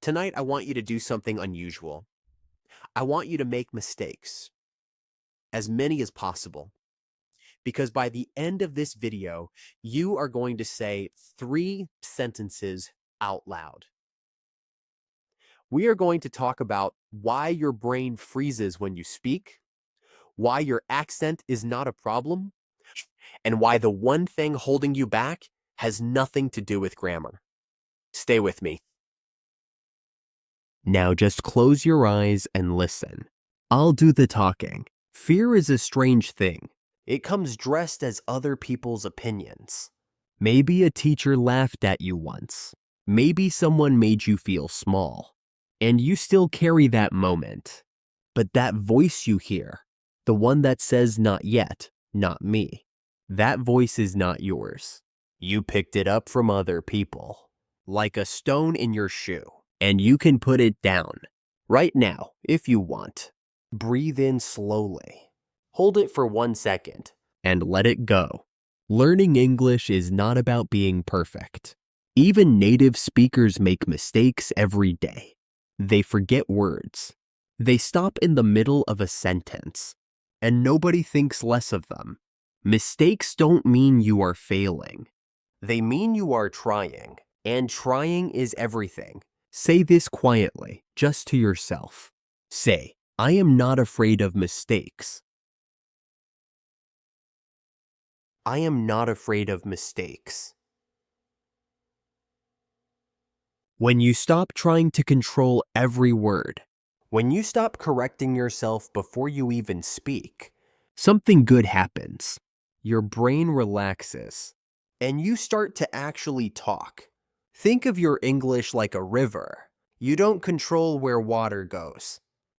Tonight, I want you to do something unusual. I want you to make mistakes, as many as possible, because by the end of this video, you are going to say 3 sentences out loud. We are going to talk about why your brain freezes when you speak, why your accent is not a problem, and why the one thing holding you back has nothing to do with grammar. Stay with me. Now just close your eyes and listen. I'll do the talking. Fear is a strange thing. It comes dressed as other people's opinions. Maybe a teacher laughed at you once. Maybe someone made you feel small. And you still carry that moment. But that voice you hear, the one that says not yet, not me, that voice is not yours. You picked it up from other people, like a stone in your shoe. And you can put it down right now if you want. Breathe in slowly. Hold it for 1 second and let it go. Learning English is not about being perfect. Even native speakers make mistakes every day. They forget words. They stop in the middle of a sentence, and nobody thinks less of them. Mistakes don't mean you are failing. They mean you are trying, and trying is everything. Say this quietly, just to yourself. Say, I am not afraid of mistakes. I am not afraid of mistakes. When you stop trying to control every word, when you stop correcting yourself before you even speak, something good happens. Your brain relaxes, and you start to actually talk. Think of your English like a river. You don't control where water goes.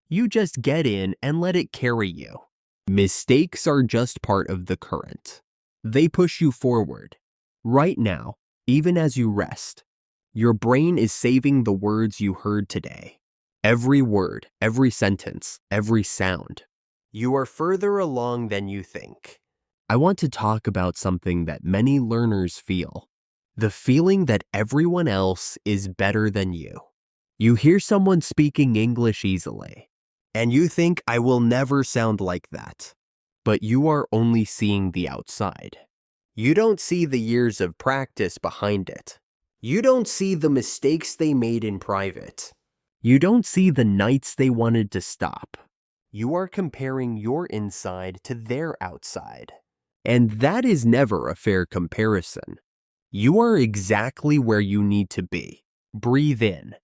You just get in and let it carry you. Mistakes are just part of the current. They push you forward. Right now, even as you rest, your brain is saving the words you heard today. Every word, every sentence, every sound. You are further along than you think. I want to talk about something that many learners feel. The feeling that everyone else is better than you. You hear someone speaking English easily, and you think, I will never sound like that. But you are only seeing the outside. You don't see the years of practice behind it. You don't see the mistakes they made in private. You don't see the nights they wanted to stop. You are comparing your inside to their outside. And that is never a fair comparison. You are exactly where you need to be. Breathe in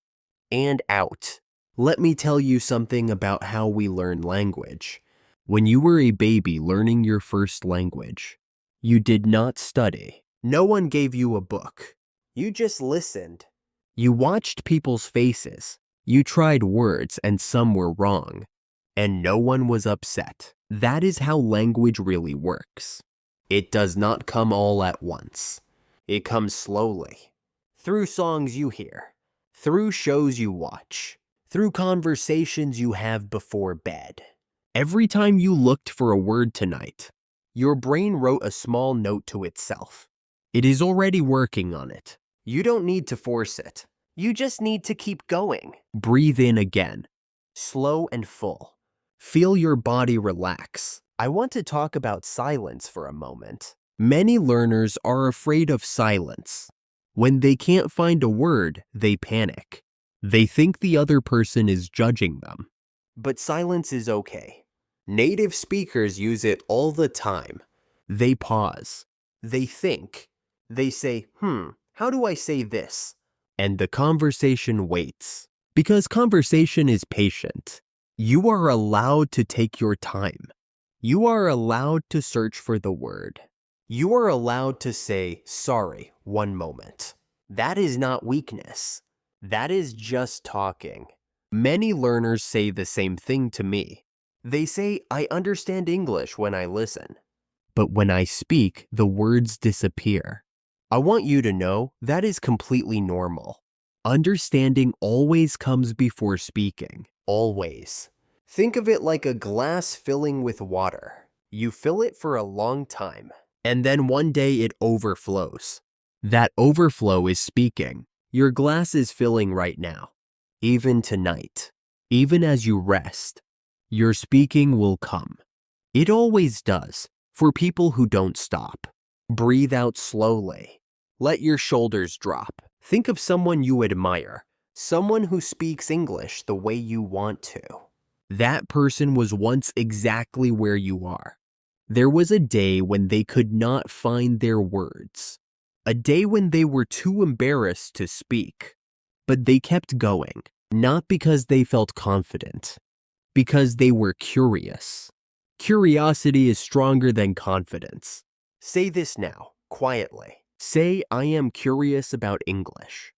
and out. Let me tell you something about how we learn language. When you were a baby learning your first language, you did not study. No one gave you a book. You just listened. You watched people's faces. You tried words and some were wrong. And no one was upset. That is how language really works. It does not come all at once. It comes slowly, through songs you hear, through shows you watch, through conversations you have before bed. Every time you looked for a word tonight, your brain wrote a small note to itself. It is already working on it. You don't need to force it. You just need to keep going. Breathe in again, slow and full. Feel your body relax. I want to talk about silence for a moment. Many learners are afraid of silence. When they can't find a word, they panic. They think the other person is judging them. But silence is okay. Native speakers use it all the time. They pause. They think. They say, how do I say this? And the conversation waits. Because conversation is patient. You are allowed to take your time. You are allowed to search for the word. You are allowed to say, sorry, one moment. That is not weakness. That is just talking. Many learners say the same thing to me. They say, I understand English when I listen. But when I speak, the words disappear. I want you to know that is completely normal. Understanding always comes before speaking. Always. Think of it like a glass filling with water. You fill it for a long time, and then one day it overflows. That overflow is speaking. Your glass is filling right now. even tonight, even as you rest, your speaking will come. It always does, for people who don't stop. Breathe out slowly. Let your shoulders drop. Think of someone you admire, someone who speaks English the way you want to. That person was once exactly where you are. There was a day when they could not find their words, a day when they were too embarrassed to speak. But they kept going, not because they felt confident, because they were curious. Curiosity is stronger than confidence. Say this now, quietly. Say, I am curious about English.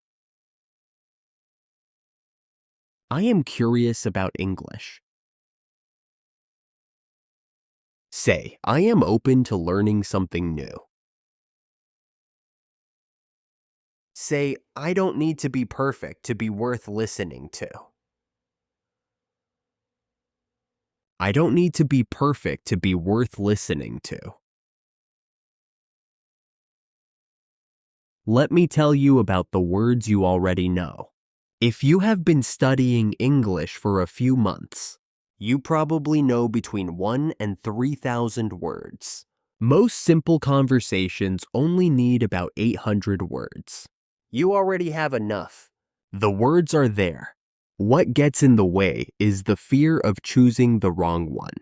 I am curious about English. Say, I am open to learning something new. Say, I don't need to be perfect to be worth listening to. I don't need to be perfect to be worth listening to. Let me tell you about the words you already know. If you have been studying English for a few months, you probably know between 1 and 3,000 words. Most simple conversations only need about 800 words. You already have enough. The words are there. What gets in the way is the fear of choosing the wrong one.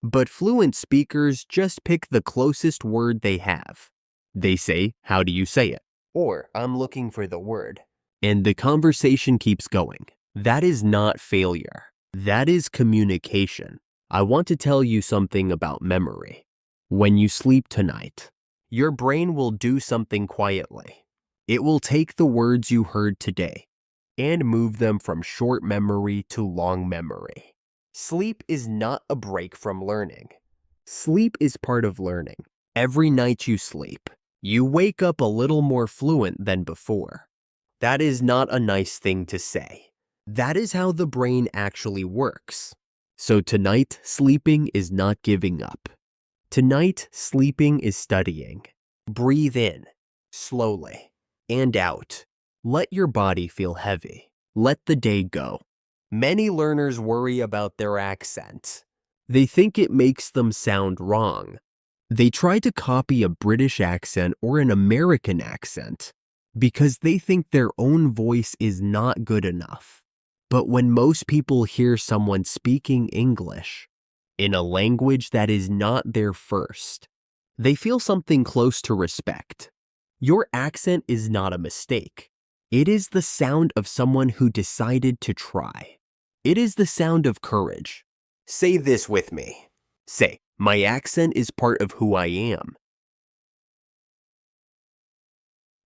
But fluent speakers just pick the closest word they have. They say, how do you say it? Or, I'm looking for the word. And the conversation keeps going. That is not failure. That is communication. I want to tell you something about memory. When you sleep tonight, your brain will do something quietly. It will take the words you heard today and move them from short memory to long memory. Sleep is not a break from learning. Sleep is part of learning. Every night you sleep, you wake up a little more fluent than before. That is not a nice thing to say. That is how the brain actually works. So tonight, sleeping is not giving up. Tonight, sleeping is studying. Breathe in, slowly, and out. Let your body feel heavy. Let the day go. Many learners worry about their accent. They think it makes them sound wrong. They try to copy a British accent or an American accent because they think their own voice is not good enough. But when most people hear someone speaking English in a language that is not their first, they feel something close to respect. Your accent is not a mistake. It is the sound of someone who decided to try. It is the sound of courage. Say this with me. Say, my accent is part of who I am.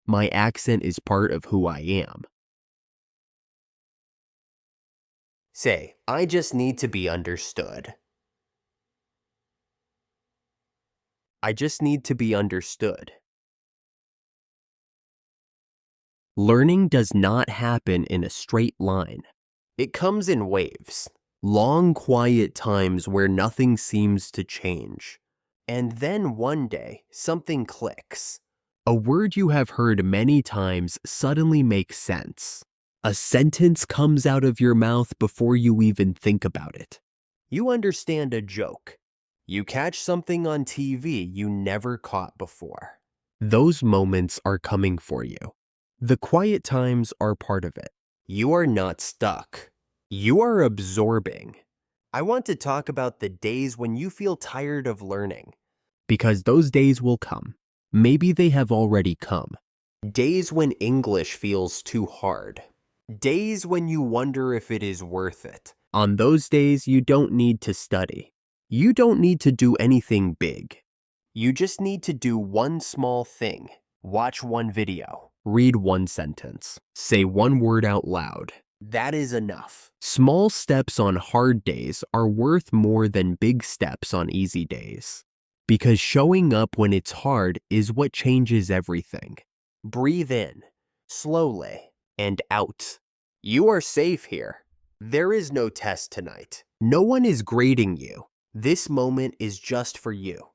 My accent is part of who I am. Say, I just need to be understood. I just need to be understood. Learning does not happen in a straight line. It comes in waves. Long, quiet times where nothing seems to change. And then one day, something clicks. A word you have heard many times suddenly makes sense. A sentence comes out of your mouth before you even think about it. You understand a joke. You catch something on TV you never caught before. Those moments are coming for you. The quiet times are part of it. You are not stuck. You are absorbing. I want to talk about the days when you feel tired of learning. Because those days will come. Maybe they have already come. Days when English feels too hard. Days when you wonder if it is worth it. On those days, you don't need to study. You don't need to do anything big. You just need to do one small thing. Watch one video. Read one sentence. Say one word out loud. That is enough. Small steps on hard days are worth more than big steps on easy days. Because showing up when it's hard is what changes everything. Breathe in, slowly, and out. You are safe here. There is no test tonight. No one is grading you. This moment is just for you.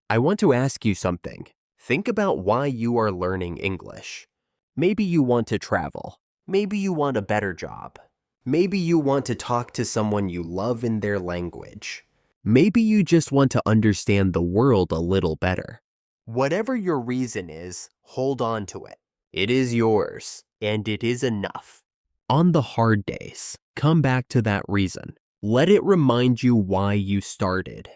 I want to ask you something. Think about why you are learning English. Maybe you want to travel. Maybe you want a better job. Maybe you want to talk to someone you love in their language. Maybe you just want to understand the world a little better. Whatever your reason is, hold on to it. It is yours, and it is enough. On the hard days, come back to that reason. Let it remind you why you started.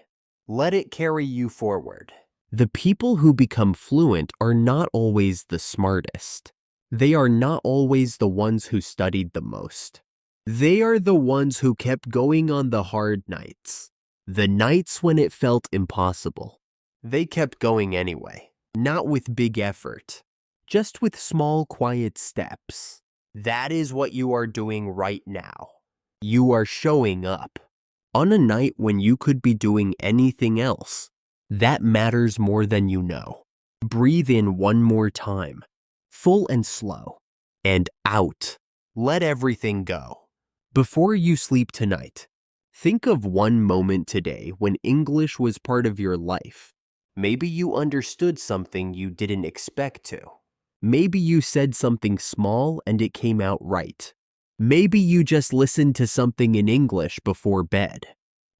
Let it carry you forward. The people who become fluent are not always the smartest. They are not always the ones who studied the most. They are the ones who kept going on the hard nights. The nights when it felt impossible. They kept going anyway, not with big effort, just with small, quiet steps. That is what you are doing right now. You are showing up. On a night when you could be doing anything else. That matters more than you know. Breathe in one more time, full and slow, and out. Let everything go. Before you sleep tonight, think of one moment today when English was part of your life. Maybe you understood something you didn't expect to. Maybe you said something small and it came out right. Maybe you just listened to something in English before bed.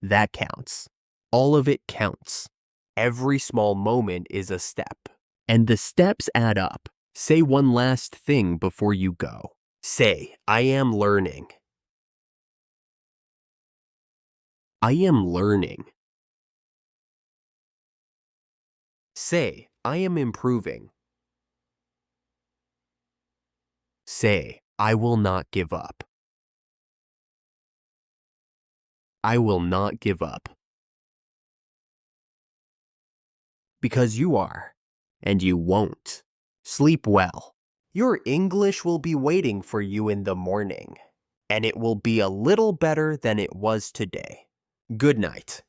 That counts. All of it counts. Every small moment is a step. And the steps add up. Say one last thing before you go. Say, I am learning. I am learning. Say, I am improving. Say, I will not give up. I will not give up. Because you are, and you won't. Sleep well. Your English will be waiting for you in the morning, and it will be a little better than it was today. Good night.